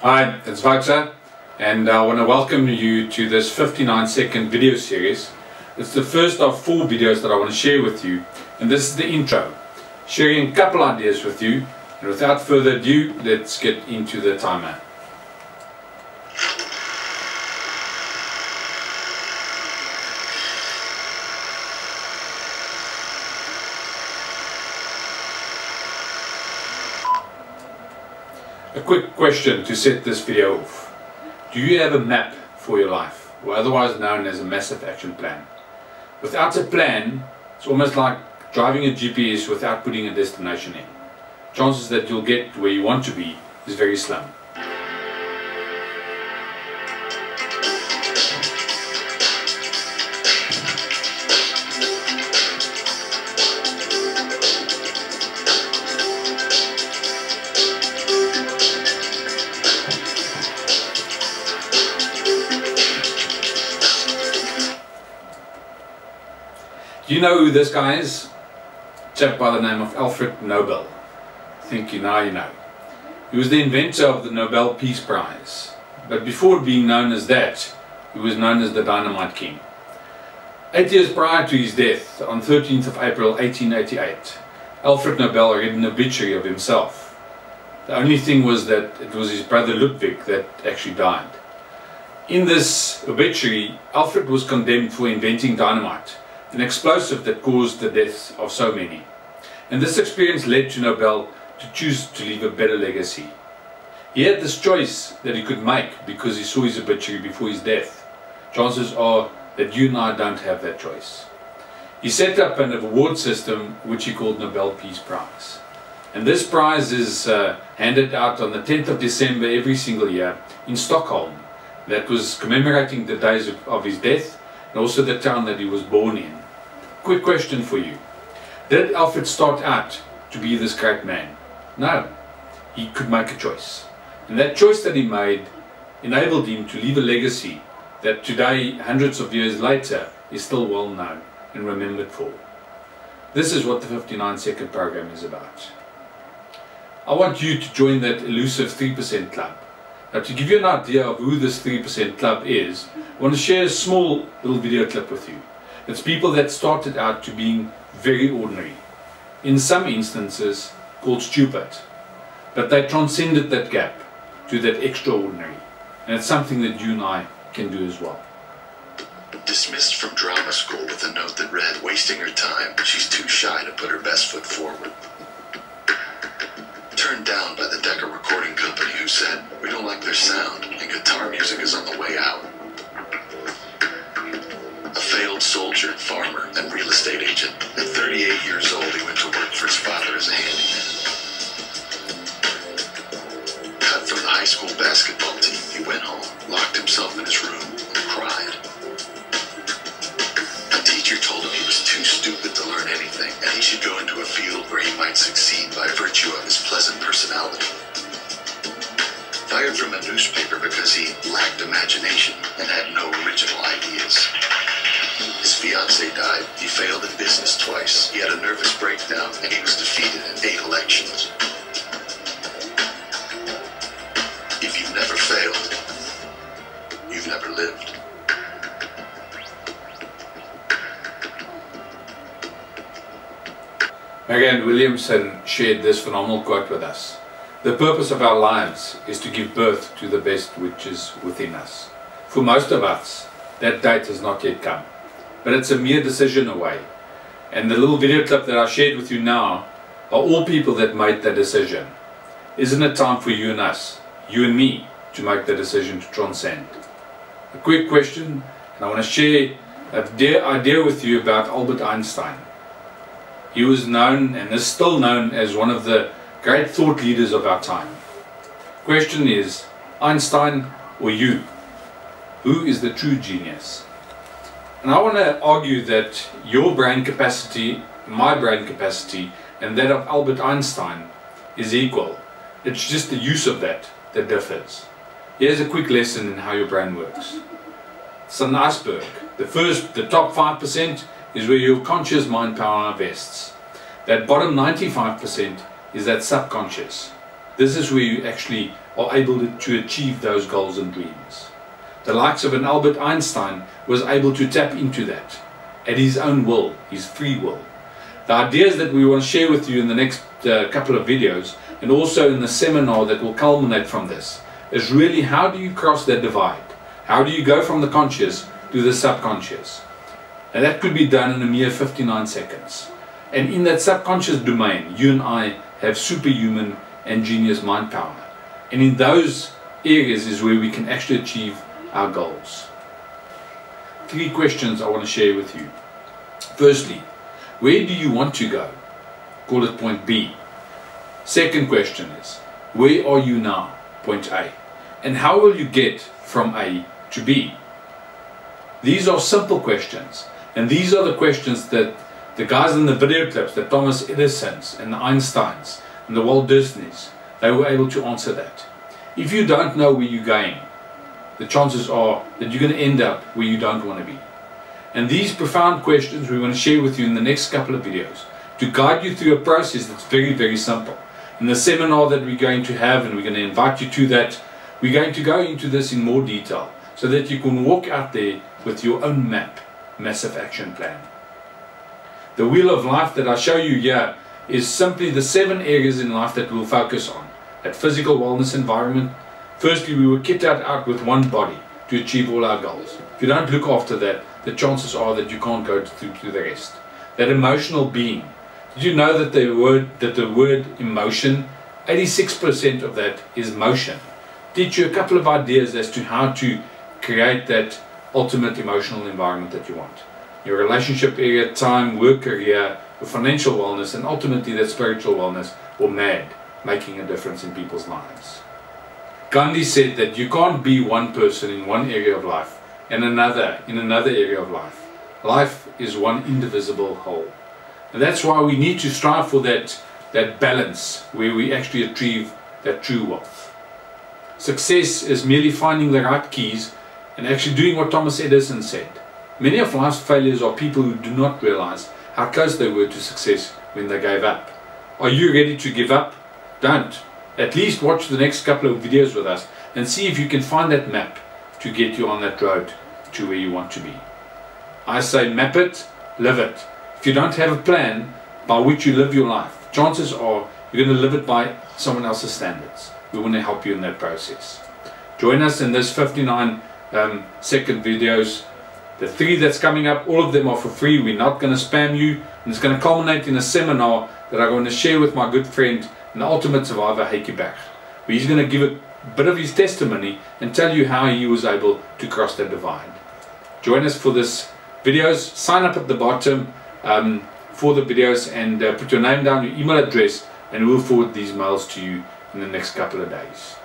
Hi, it's Wouter, and I want to welcome you to this 59-second video series. It's the first of 4 videos that I want to share with you, and this is the intro, sharing a couple ideas with you. And without further ado, let's get into the timer. A quick question to set this video off. Do you have a map for your life, or otherwise known as a massive action plan? Without a plan, it's almost like driving a GPS without putting a destination in. Chances that you'll get where you want to be is very slim. Do you know who this guy is? A chap by the name of Alfred Nobel. I think you know. He was the inventor of the Nobel Peace Prize. But before being known as that, he was known as the Dynamite King. 8 years prior to his death, on 13th of April 1888, Alfred Nobel read an obituary of himself. The only thing was that it was his brother Ludwig that actually died. In this obituary, Alfred was condemned for inventing dynamite, an explosive that caused the deaths of so many. And this experience led to Nobel to choose to leave a better legacy. He had this choice that he could make because he saw his obituary before his death. Chances are that you and I don't have that choice. He set up an award system which he called Nobel Peace Prize. And this prize is handed out on the 10th of December every single year in Stockholm. That was commemorating the days of his death and also the town that he was born in. Quick question for you. Did Alfred start out to be this great man? No. He could make a choice. And that choice that he made enabled him to leave a legacy that today, hundreds of years later, is still well known and remembered for. This is what the 59-second program is about. I want you to join that elusive 3% club. Now, to give you an idea of who this 3% club is, I want to share a small little video clip with you. It's people that started out to being very ordinary, in some instances called stupid, but they transcended that gap to that extraordinary, and it's something that you and I can do as well. Dismissed from drama school with a note that read, "Wasting her time, she's too shy to put her best foot forward." Turned down by the Decca Recording Company, who said, "We don't like their sound and guitar music is on the way out." A failed soldier, farmer, and real estate agent. At 38 years old, he went to work for his father as a handyman. Cut from the high school basketball team, he went home, locked himself in his room, and cried. A teacher told him he was too stupid to learn anything, and he should go into a field where he might succeed by virtue of his pleasant personality. Fired from a newspaper because he lacked imagination and had no original ideas. His fiancée died. He failed in business twice. He had a nervous breakdown and he was defeated in 8 elections. If you've never failed, you've never lived. Marianne Williamson shared this phenomenal quote with us. The purpose of our lives is to give birth to the best which is within us. For most of us, that date has not yet come, but it's a mere decision away. And the little video clip that I shared with you now are all people that made that decision. Isn't it time for you and us, you and me, to make the decision to transcend? A quick question, and I want to share an idea with you about Albert Einstein. He was known and is still known as one of the great thought leaders of our time. Question is, Einstein or you? Who is the true genius? And I want to argue that your brain capacity, my brain capacity, and that of Albert Einstein is equal. It's just the use of that differs. Here's a quick lesson in how your brain works. It's an iceberg. The top 5% is where your conscious mind power invests. That bottom 95% is that subconscious. This is where you actually are able to achieve those goals and dreams. The likes of an Albert Einstein was able to tap into that at his own will, his free will. The ideas that we want to share with you in the next couple of videos, and also in the seminar that will culminate from this, is really how do you cross that divide? How do you go from the conscious to the subconscious? And that could be done in a mere 59 seconds. And in that subconscious domain, you and I have superhuman and genius mind power. And in those areas is where we can actually achieve our goals. 3 questions I want to share with you. Firstly, where do you want to go? Call it point B. Second question is, where are you now? Point A. And how will you get from A to B? These are simple questions, and these are the questions that the guys in the video clips, the Thomas Edisons and the Einsteins and the Walt Disneys, they were able to answer that. If you don't know where you're going, the chances are that you're going to end up where you don't want to be. And these profound questions we want to share with you in the next couple of videos to guide you through a process that's very, very simple. In the seminar that we're going to have, and we're going to invite you to that, we're going to go into this in more detail so that you can walk out there with your own map, massive action plan. The wheel of life that I show you here is simply the 7 areas in life that we'll focus on. That physical wellness environment. Firstly, we were kitted out with one body to achieve all our goals. If you don't look after that, the chances are that you can't go through to the rest. That emotional being. Did you know that the word emotion, 86% of that is motion? Teach you a couple of ideas as to how to create that ultimate emotional environment that you want. Your relationship area, time, work career, your financial wellness, and ultimately that spiritual wellness, or MAD, making a difference in people's lives. Gandhi said that you can't be one person in one area of life and another in another area of life. Life is one indivisible whole. And that's why we need to strive for that balance where we actually achieve that true wealth. Success is merely finding the right keys and actually doing what Thomas Edison said. Many of life's failures are people who do not realize how close they were to success when they gave up. Are you ready to give up? Don't. At least watch the next couple of videos with us and see if you can find that map to get you on that road to where you want to be. I say map it, live it. If you don't have a plan by which you live your life, chances are you're going to live it by someone else's standards. We want to help you in that process. Join us in this 59 second videos. The 3 that's coming up, all of them are for free. We're not going to spam you. And it's going to culminate in a seminar that I'm going to share with my good friend and the ultimate survivor, Heikki Bach. Where he's going to give a bit of his testimony and tell you how he was able to cross that divide. Join us for this videos. Sign up at the bottom for the videos and put your name down, your email address, and we'll forward these mails to you in the next couple of days.